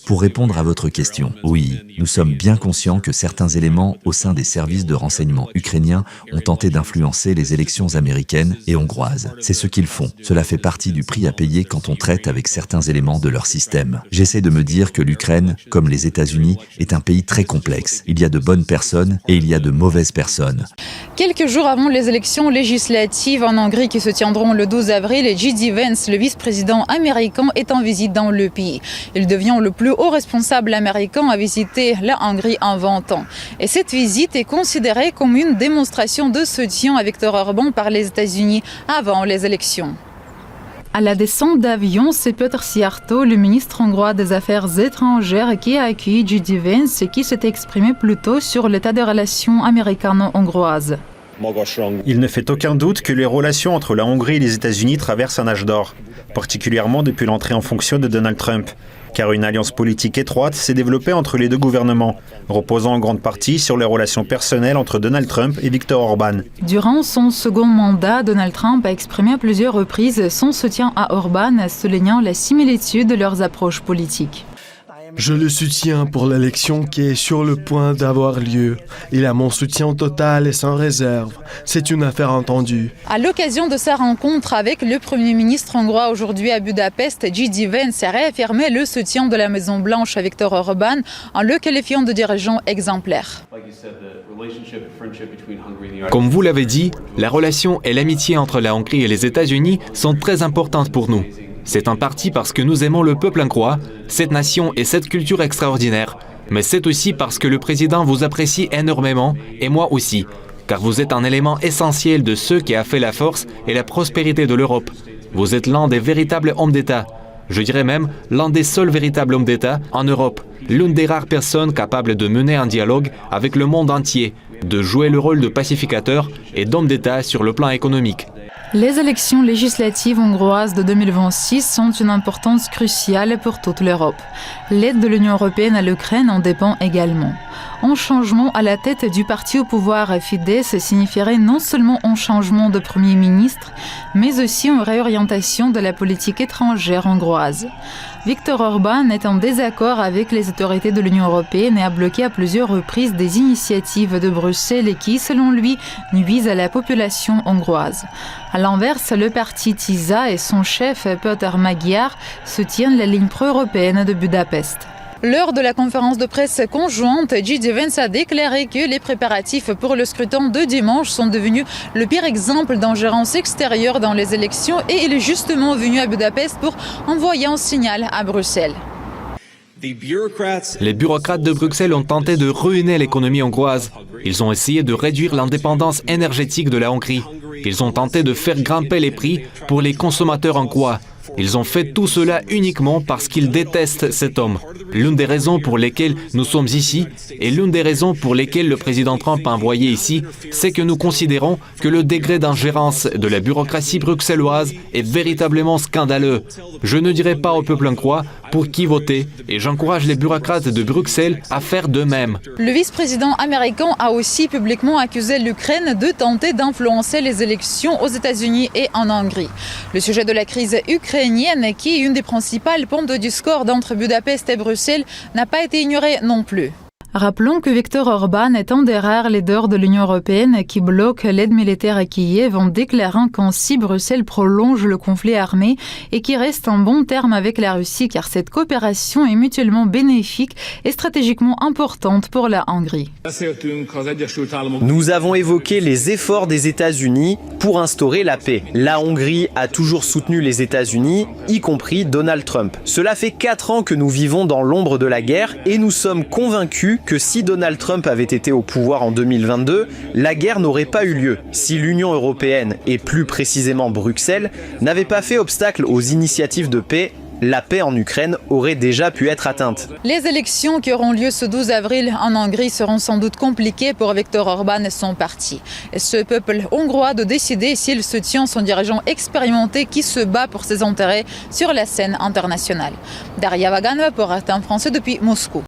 Pour répondre à votre question, oui, nous sommes bien conscients que certains éléments au sein des services de renseignement ukrainiens ont tenté d'influencer les élections américaines et hongroises. C'est ce qu'ils font. Cela fait partie du prix à payer quand on traite avec certains éléments de leur système. J'essaie de me dire que l'Ukraine, comme les États-Unis, est un pays très complexe. Il y a de bonnes personnes et il y a de mauvaises personnes. Quelques jours avant les élections législatives en Hongrie qui se tiendront le 12 avril, J.D. Vance, le vice-président américain, est en visite dans le pays. Il devient le plus haut responsable américain à visiter la Hongrie en 20 ans. Et cette visite est considérée comme une démonstration de soutien à Viktor Orbán par les États-Unis avant les élections. À la descente d'avion, c'est Péter Szijjártó, le ministre hongrois des Affaires étrangères, qui a accueilli J.D. Vance et qui s'est exprimé plus tôt sur l'état des relations américano-hongroises. Il ne fait aucun doute que les relations entre la Hongrie et les États-Unis traversent un âge d'or, particulièrement depuis l'entrée en fonction de Donald Trump, car une alliance politique étroite s'est développée entre les deux gouvernements, reposant en grande partie sur les relations personnelles entre Donald Trump et Viktor Orbán. Durant son second mandat, Donald Trump a exprimé à plusieurs reprises son soutien à Orbán, soulignant la similitude de leurs approches politiques. Je le soutiens pour l'élection qui est sur le point d'avoir lieu. Il a mon soutien total et sans réserve. C'est une affaire entendue. À l'occasion de sa rencontre avec le Premier ministre hongrois aujourd'hui à Budapest, J.D. Vance a réaffirmé le soutien de la Maison-Blanche à Viktor Orbán en le qualifiant de dirigeant exemplaire. Comme vous l'avez dit, la relation et l'amitié entre la Hongrie et les États-Unis sont très importantes pour nous. C'est en partie parce que nous aimons le peuple hongrois, cette nation et cette culture extraordinaire. Mais c'est aussi parce que le président vous apprécie énormément, et moi aussi, car vous êtes un élément essentiel de ce qui a fait la force et la prospérité de l'Europe. Vous êtes l'un des véritables hommes d'État. Je dirais même l'un des seuls véritables hommes d'État en Europe. L'une des rares personnes capables de mener un dialogue avec le monde entier, de jouer le rôle de pacificateur et d'homme d'État sur le plan économique. Les élections législatives hongroises de 2026 sont une importance cruciale pour toute l'Europe. L'aide de l'Union européenne à l'Ukraine en dépend également. Un changement à la tête du parti au pouvoir Fidesz signifierait non seulement un changement de Premier ministre, mais aussi une réorientation de la politique étrangère hongroise. Viktor Orbán est en désaccord avec les autorités de l'Union européenne et a bloqué à plusieurs reprises des initiatives de Bruxelles qui, selon lui, nuisent à la population hongroise. À l'inverse, le parti TISA et son chef Péter Magyar soutiennent la ligne pro-européenne de Budapest. Lors de la conférence de presse conjointe, J.D. Vance a déclaré que les préparatifs pour le scrutin de dimanche sont devenus le pire exemple d'ingérence extérieure dans les élections et il est justement venu à Budapest pour envoyer un signal à Bruxelles. Les bureaucrates de Bruxelles ont tenté de ruiner l'économie hongroise. Ils ont essayé de réduire l'indépendance énergétique de la Hongrie. Ils ont tenté de faire grimper les prix pour les consommateurs hongrois. Ils ont fait tout cela uniquement parce qu'ils détestent cet homme. L'une des raisons pour lesquelles nous sommes ici et l'une des raisons pour lesquelles le président Trump a envoyé ici, c'est que nous considérons que le degré d'ingérence de la bureaucratie bruxelloise est véritablement scandaleux. Je ne dirai pas au peuple hongrois pour qui voter et j'encourage les bureaucrates de Bruxelles à faire de même. Le vice-président américain a aussi publiquement accusé l'Ukraine de tenter d'influencer les élections aux États-Unis et en Hongrie. Le sujet de la crise ukrainienne, qui est une des principales pompes du discorde entre Budapest et Bruxelles, n'a pas été ignoré non plus. Rappelons que Viktor Orbán est un des rares leaders de l'Union européenne qui bloque l'aide militaire à Kiev en déclarant qu'ainsi Bruxelles prolonge le conflit armé et qui reste en bon terme avec la Russie car cette coopération est mutuellement bénéfique et stratégiquement importante pour la Hongrie. Nous avons évoqué les efforts des États-Unis pour instaurer la paix. La Hongrie a toujours soutenu les États-Unis, y compris Donald Trump. Cela fait 4 ans que nous vivons dans l'ombre de la guerre et nous sommes convaincus que si Donald Trump avait été au pouvoir en 2022, la guerre n'aurait pas eu lieu. Si l'Union européenne, et plus précisément Bruxelles, n'avait pas fait obstacle aux initiatives de paix, la paix en Ukraine aurait déjà pu être atteinte. Les élections qui auront lieu ce 12 avril en Hongrie seront sans doute compliquées pour Viktor Orbán et son parti. Et ce peuple hongrois de décider s'il soutient son dirigeant expérimenté qui se bat pour ses intérêts sur la scène internationale. Daria Vaganova pour RT Français depuis Moscou.